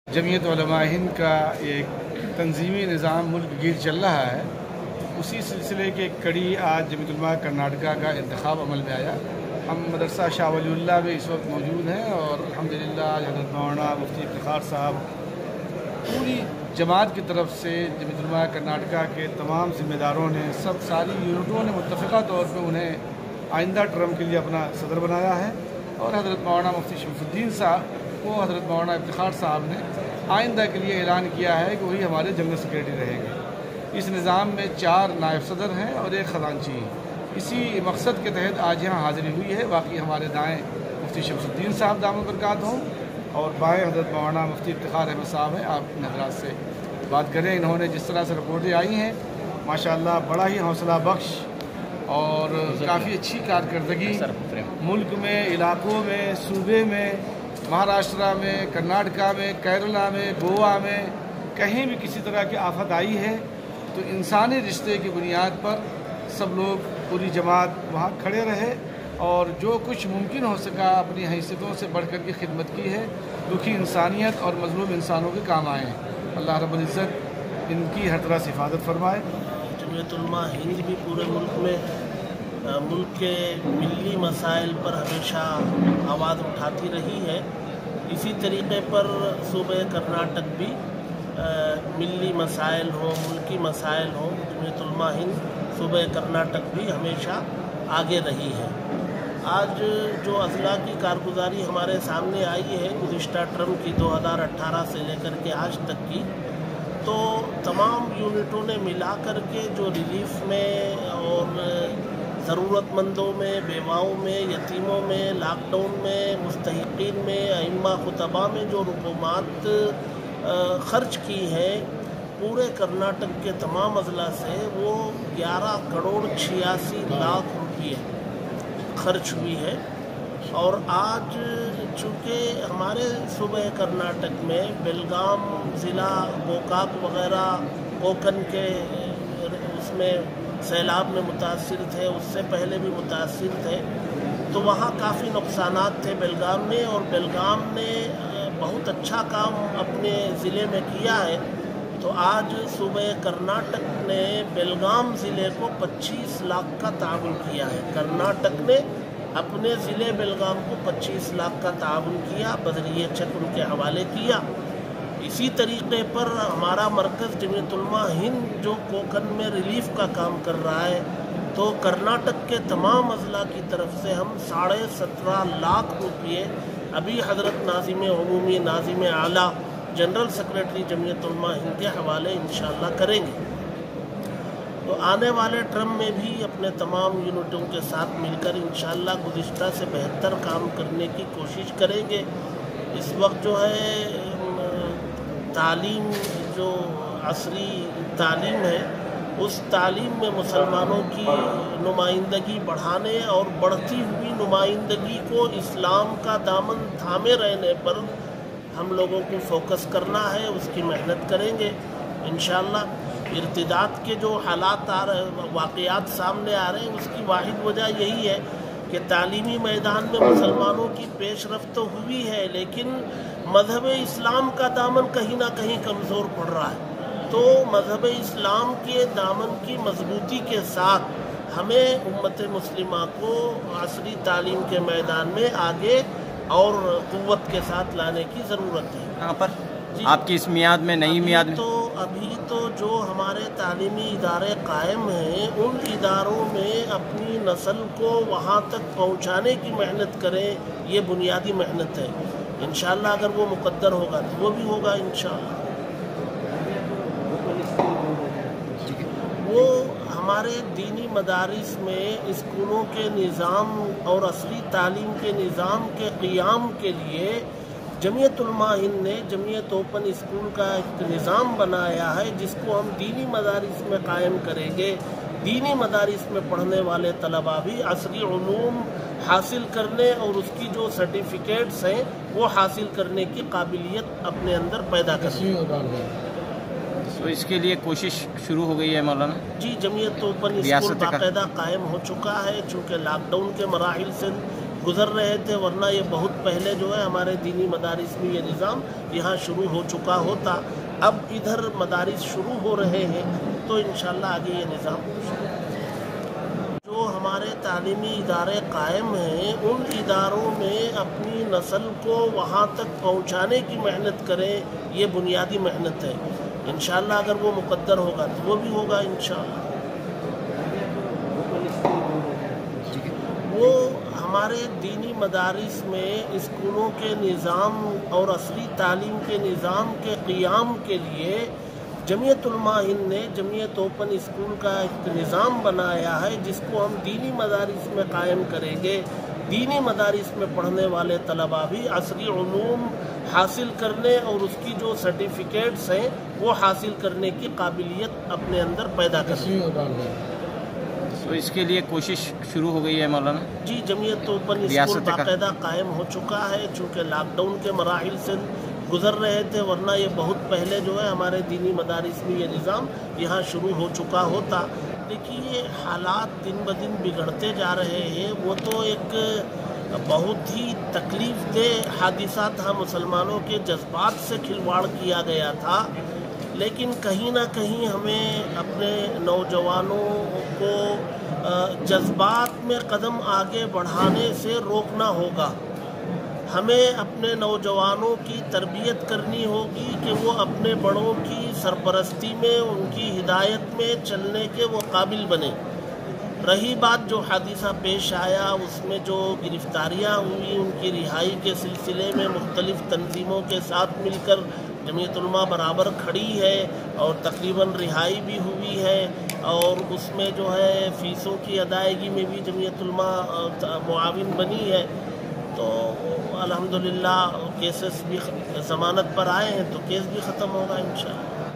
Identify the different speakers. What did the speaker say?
Speaker 1: जमीयत उलमा हिंद का एक तंजीमी निज़ाम मुल्क गिर चल रहा है। उसी सिलसिले की एक कड़ी आज जमीयत उलमा कर्नाटका का इंतखाब अमल में आया। हम मदरसा शाह वलीउल्लाह में इस वक्त मौजूद हैं और अल्हम्दुलिल्लाह हज़रत मौलाना मुफ्ती इफ्तिखार साहब पूरी जमात की तरफ से जमीयत उलमा कर्नाटका के तमाम ज़िम्मेदारों ने सारी यूनिटों ने मुत्तफ़िक़ा तौर पर उन्हें आइंदा टर्म के लिए अपना सदर बनाया है और हज़रत मौलाना मुफ्ती शमसुद्दीन साहब को हज़रत मौलाना इफ्तिखार साहब ने आइंदा के लिए ऐलान किया है कि वही हमारे जनरल सेक्रेटरी रहेंगे। इस निज़ाम में 4 नायब सदर हैं और 1 ख़जानची हैं। इसी मकसद के तहत आज यहाँ हाज़िरी हुई है। बाकी हमारे दाएँ मुफ्ती शमसुद्दीन साहब दामद बरकात हों और बाएँ हज़रत मौलाना मुफ्ती इफ्तिखार अहमद साहब हैं। आप हज़रात से बात करें। इन्होंने जिस तरह से रिपोर्टें आई हैं माशाअल्लाह बड़ा ही हौसला बख्श और काफ़ी अच्छी कारकर्दगी मुल्क में, इलाक़ों में, सूबे में, महाराष्ट्र में, कर्नाटका में, केरला में, गोवा में कहीं भी किसी तरह की आफत आई है तो इंसानी रिश्ते की बुनियाद पर सब लोग पूरी जमात वहाँ खड़े रहे और जो कुछ मुमकिन हो सका अपनी हैसियतों से बढ़ कर की खिदमत की है। दुखी इंसानियत और मज़लूम इंसानों के काम आए हैं। अल्लाह रब्बुल इज़्ज़त इनकी हर तरह से हिफाजत फरमाए।
Speaker 2: जमीयत उलमा हिंद भी पूरे मुल्क के मिली मसाइल पर हमेशा आवाज़ उठाती रही है। इसी तरीके पर सूबे कर्नाटक भी मिली मसाइल हो, मुल्की मसाइल हो, जमीयत उलमा हिंद सूबे कर्नाटक भी हमेशा आगे रही है। आज जो अज़ला की कारगुजारी हमारे सामने आई है गुज़िश्ता टर्म की 2018 से लेकर के आज तक की, तो तमाम यूनिटों ने मिला कर के जो रिलीफ में और ज़रूरतमंदों में, बेवाओं में, यतीमों में, लॉकडाउन में, मुस्तहिक़ीन में, अइम्मा खुतबा में जो रुकूमात ख़र्च की हैं पूरे कर्नाटक के तमाम अज़ला से, वो 11 करोड़ 86 लाख रुपये खर्च हुई है। और आज चूँकि हमारे सूबे कर्नाटक में बेलगाम ज़िला, गोकाक वग़ैरह कोकन के उसमें सैलाब में मुतासिर थे, उससे पहले भी मुतासिर थे, तो वहाँ काफ़ी नुकसानात थे बेलगाम में। और बेलगाम ने बहुत अच्छा काम अपने ज़िले में किया है। तो आज सूबे कर्नाटक ने बेलगाम ज़िले को 25 लाख का ताउन किया है। कर्नाटक ने अपने ज़िले बेलगाम को 25 लाख का ताउन किया, बदरिए चेक उनके हवाले किया। इसी तरीके पर हमारा मरकज़ जमीयत उलमा हिंद जो कोकन में रिलीफ़ का काम कर रहा है, तो कर्नाटक के तमाम अज़ला की तरफ से हम 17.5 लाख रुपये अभी हज़रत नाज़िम उमूमी, नाज़िम आला, जनरल सेक्रेटरी जमीयत उलमा हिंद के हवाले इंशाअल्लाह करेंगे। तो आने वाले टर्म में भी अपने तमाम यूनिटों के साथ मिलकर इंशाअल्लाह गुज़िश्ता से बेहतर काम करने की कोशिश करेंगे। इस वक्त जो है तालीम, जो असरी तालीम है, उस तालीम में मुसलमानों की नुमाइंदगी बढ़ाने और बढ़ती हुई नुमाइंदगी को इस्लाम का दामन थामे रहने पर हम लोगों को फोकस करना है। उसकी मेहनत करेंगे इंशाअल्लाह। इर्तिदाद के जो हालात आ रहे, वाक़यात सामने आ रहे हैं, उसकी वाहिद वजह यही है कि तालीमी मैदान में मुसलमानों की पेशरफ्त तो हुई है, लेकिन मज़हब इस्लाम का दामन कहीं ना कहीं कमज़ोर पड़ रहा है। तो मज़हब इस्लाम के दामन की मजबूती के साथ हमें उम्मत मुस्लिमा को असरी तालीम के मैदान में आगे और क़ुव्वत के साथ लाने की ज़रूरत है।
Speaker 3: यहाँ पर आपकी इस मियाद में, नई मियाद में
Speaker 2: अभी तो जो हमारे तालीमी इदारे कायम हैं, उन इदारों में अपनी नस्ल को वहाँ तक पहुँचाने की मेहनत करें। ये बुनियादी मेहनत है। इंशाअल्लाह अगर वो मुक़द्दर होगा तो वो भी होगा इंशाअल्लाह। वो हमारे दीनी मदारिस में स्कूलों के निज़ाम और असली तालीम के निज़ाम के क़ियाम के लिए जमीयत उलमा हिंद ने जमीयत ओपन स्कूल का एक निज़ाम बनाया है, जिसको हम दीनी मदारिस में कायम करेंगे। दीनी मदारिस में पढ़ने वाले तलबा भी असली उलूम हासिल करने और उसकी जो सर्टिफिकेट्स हैं वो हासिल करने की काबिलियत अपने अंदर पैदा करेंगे।
Speaker 3: तो इसके लिए कोशिश शुरू हो गई है मौलाना जी।
Speaker 2: जमीयत ओपन स्कूल बाकायदा कायम हो चुका है। चूँकि लॉकडाउन के मराहिल से गुजर रहे थे, वरना ये बहुत पहले जो है हमारे दीनी मदारिस में ये निज़ाम यहाँ शुरू हो चुका होता। अब इधर मदारिस शुरू हो रहे हैं तो इंशाअल्लाह आगे ये निज़ाम जो हमारे तालीमी इदारे कायम हैं उन इदारों में अपनी नस्ल को वहाँ तक पहुँचाने की मेहनत करें, ये बुनियादी मेहनत है। इंशाअल्लाह अगर वो मुक़द्दर होगा तो वो भी होगा इंशाअल्लाह। वो हमारे दीनी मदारिस में स्कूलों के निज़ाम और असली तालीम के निज़ाम के क़ियाम के लिए जमीयत उलमा हिंद ने जमीयत ओपन स्कूल का एक निज़ाम बनाया है, जिसको हम दीनी मदारिस में कायम करेंगे। दीनी मदारिस में पढ़ने वाले तलबा भी असली उलूम हासिल करने और उसकी जो सर्टिफिकेट्स हैं वो हासिल करने की काबिलियत अपने अंदर पैदा करेंगे।
Speaker 3: तो इसके लिए कोशिश शुरू हो गई है मौलाना
Speaker 2: जी। जमीयत ओपन स्कूल बाकायदा कायम हो चुका है, चूँकि लॉकडाउन के मराहिल से गुजर रहे थे, वरना ये बहुत पहले जो है हमारे दीनी मदारिस में ये निज़ाम यहाँ शुरू हो चुका होता। देखिए हालात दिन ब दिन बिगड़ते जा रहे हैं। वो तो एक बहुत ही तकलीफ़ देह हादिसा था, मुसलमानों के जज्बात से खिलवाड़ किया गया था, लेकिन कहीं ना कहीं हमें अपने नौजवानों को जज्बात में कदम आगे बढ़ाने से रोकना होगा। हमें अपने नौजवानों की तरबियत करनी होगी कि वो अपने बड़ों की सरपरस्ती में, उनकी हिदायत में चलने के वो काबिल बने। रही बात जो हादिसा पेश आया, उसमें जो गिरफ्तारियां हुई, उनकी रिहाई के सिलसिले में मुख्तलिफ़ तंजीमों के साथ मिलकर जमीयत उलमा बराबर खड़ी है और तकरीबन रिहाई भी हुई है, और उसमें जो है फ़ीसों की अदायगी में भी जमीयत उलमा मुआविन बनी है। तो अल्हम्दुलिल्लाह केसेस भी ज़मानत पर आए हैं तो केस भी ख़त्म होगा इंशाअल्लाह।